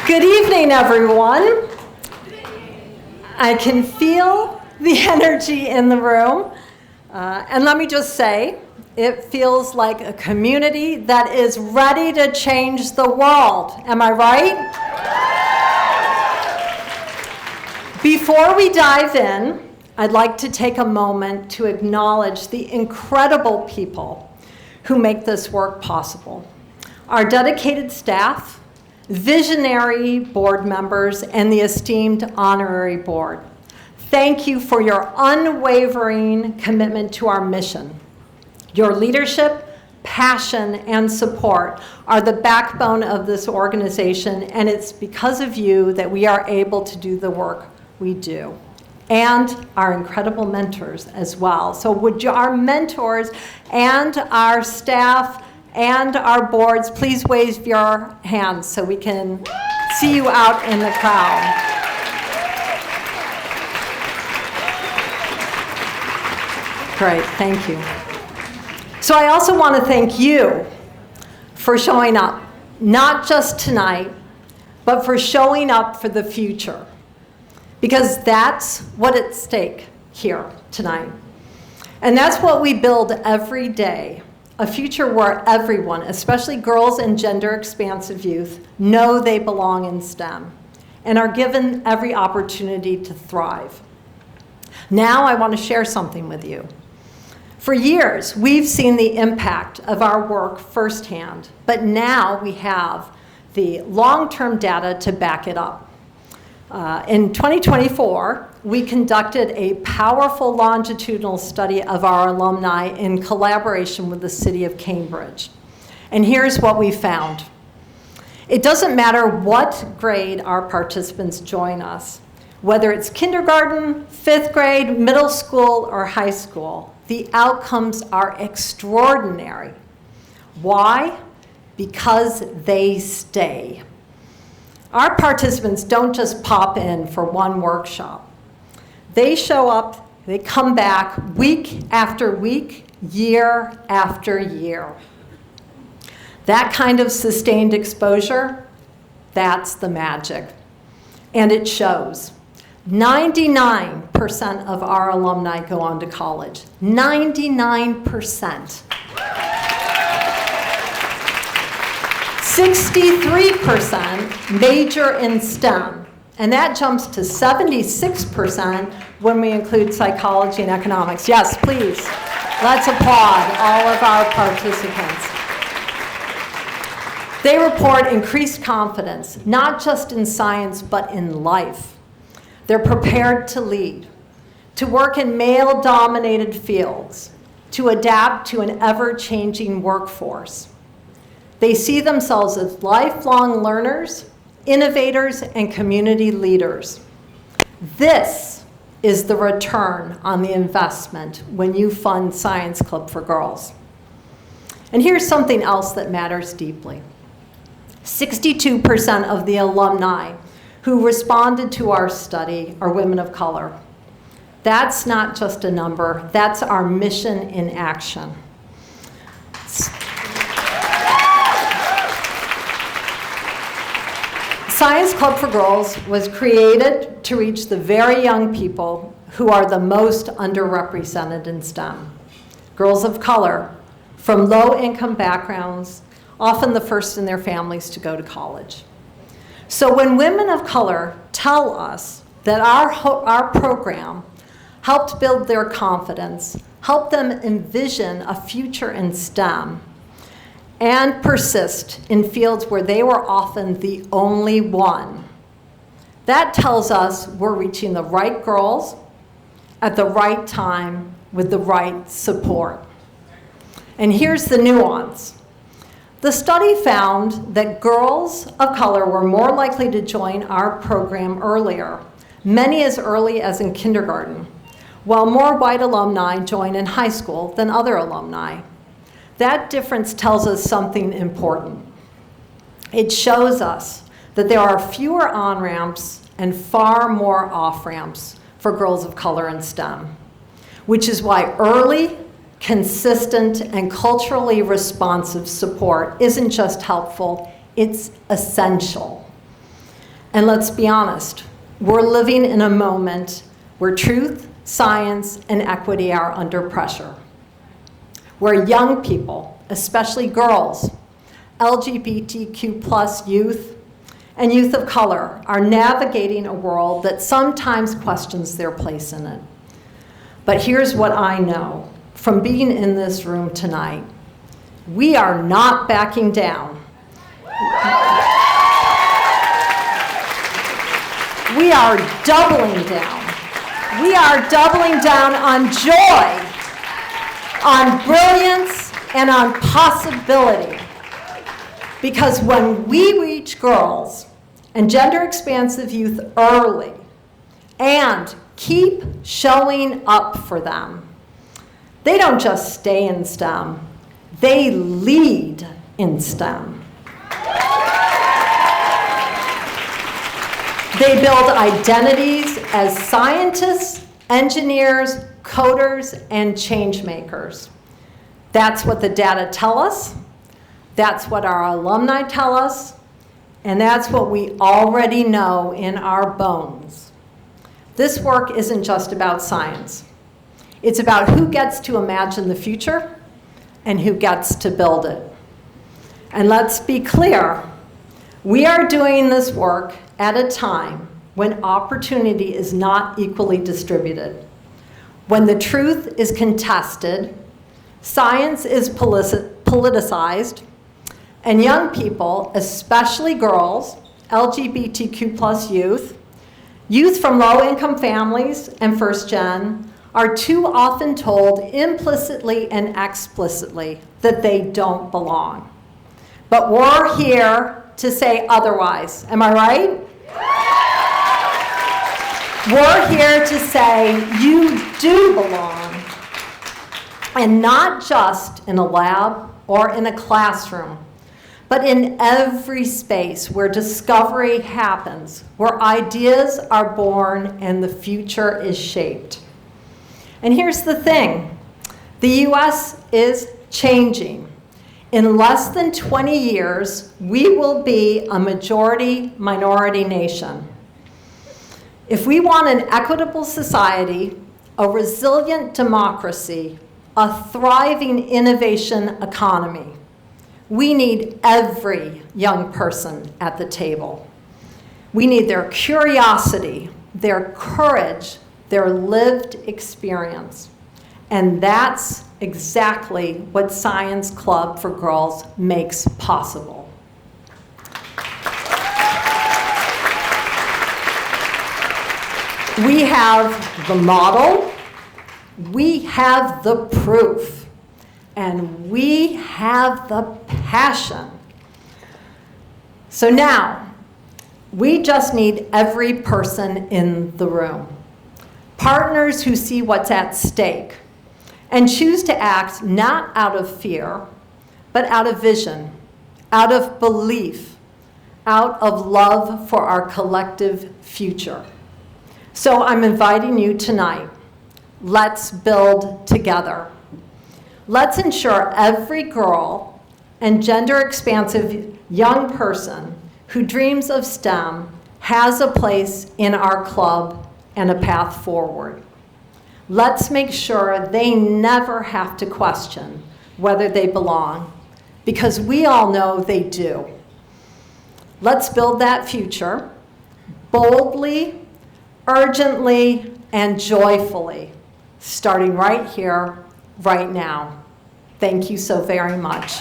Good evening, everyone. I can feel the energy in the room. And let me just say, it feels like a community that is ready to change the world. Am I right? Before we dive in, I'd like to take a moment to acknowledge the incredible people who make this work possible. Our dedicated staff, visionary board members, and the esteemed honorary board. Thank you for your unwavering commitment to our mission. Your leadership, passion, and support are the backbone of this organization, and it's because of you that we are able to do the work we do. And our incredible mentors as well. So would our mentors and our staff and our boards please wave your hands so we can see you out in the crowd. Great, thank you. So I also want to thank you for showing up, not just tonight, but for showing up for the future. Because that's what's at stake here tonight. And that's what we build every day, a future where everyone, especially girls and gender-expansive youth, know they belong in STEM and are given every opportunity to thrive. Now I want to share something with you. For years, we've seen the impact of our work firsthand, but now we have the long-term data to back it up. In 2024, we conducted a powerful longitudinal study of our alumni in collaboration with the city of Cambridge. And here's what we found. It doesn't matter what grade our participants join us, whether it's kindergarten, 5th grade, middle school, or high school, the outcomes are extraordinary. Why? Because they stay. Our participants don't just pop in for one workshop. They show up, they come back week after week, year after year. That kind of sustained exposure, that's the magic. And it shows. 99% of our alumni go on to college. 99%. 63% major in STEM, and that jumps to 76% when we include psychology and economics. Yes, please, let's applaud all of our participants. They report increased confidence, not just in science, but in life. They're prepared to lead, to work in male-dominated fields, to adapt to an ever-changing workforce. They see themselves as lifelong learners, innovators, and community leaders. This is the return on the investment when you fund Science Club for Girls. And here's something else that matters deeply. 62% of the alumni who responded to our study are women of color. That's not just a number, that's our mission in action. Science Club for Girls was created to reach the very young people who are the most underrepresented in STEM. Girls of color from low-income backgrounds, often the first in their families to go to college. So when women of color tell us that our program helped build their confidence, helped them envision a future in STEM, and persist in fields where they were often the only one. That tells us we're reaching the right girls at the right time with the right support. And here's the nuance. The study found that girls of color were more likely to join our program earlier, many as early as in kindergarten, while more white alumni join in high school than other alumni. That difference tells us something important. It shows us that there are fewer on-ramps and far more off-ramps for girls of color in STEM, which is why early, consistent, and culturally responsive support isn't just helpful, it's essential. And let's be honest, we're living in a moment where truth, science, and equity are under pressure. Where young people, especially girls, LGBTQ+ youth, and youth of color are navigating a world that sometimes questions their place in it. But here's what I know from being in this room tonight. We are not backing down. We are doubling down. We are doubling down on joy, on brilliance, and on possibility. Because when we reach girls and gender-expansive youth early and keep showing up for them, they don't just stay in STEM, they lead in STEM. They build identities as scientists, engineers, coders, and change makers. That's what the data tell us. That's what our alumni tell us. And that's what we already know in our bones. This work isn't just about science. It's about who gets to imagine the future and who gets to build it. And let's be clear, we are doing this work at a time when opportunity is not equally distributed, when the truth is contested, science is politicized, and young people, especially girls, LGBTQ+ youth from low-income families and first gen, are too often told implicitly and explicitly that they don't belong. But we're here to say otherwise. Am I right? We're here to say you do belong. And not just in a lab or in a classroom, but in every space where discovery happens, where ideas are born and the future is shaped. And here's the thing, the US is changing. In less than 20 years, we will be a majority-minority nation. If we want an equitable society, a resilient democracy, a thriving innovation economy, we need every young person at the table. We need their curiosity, their courage, their lived experience. And that's exactly what Science Club for Girls makes possible. We have the model, we have the proof, and we have the passion. So now, we just need every person in the room. Partners who see what's at stake and choose to act not out of fear, but out of vision, out of belief, out of love for our collective future. So I'm inviting you tonight. Let's build together. Let's ensure every girl and gender-expansive young person who dreams of STEM has a place in our club and a path forward. Let's make sure they never have to question whether they belong, because we all know they do. Let's build that future boldly, urgently, and joyfully, starting right here, right now. Thank you so very much.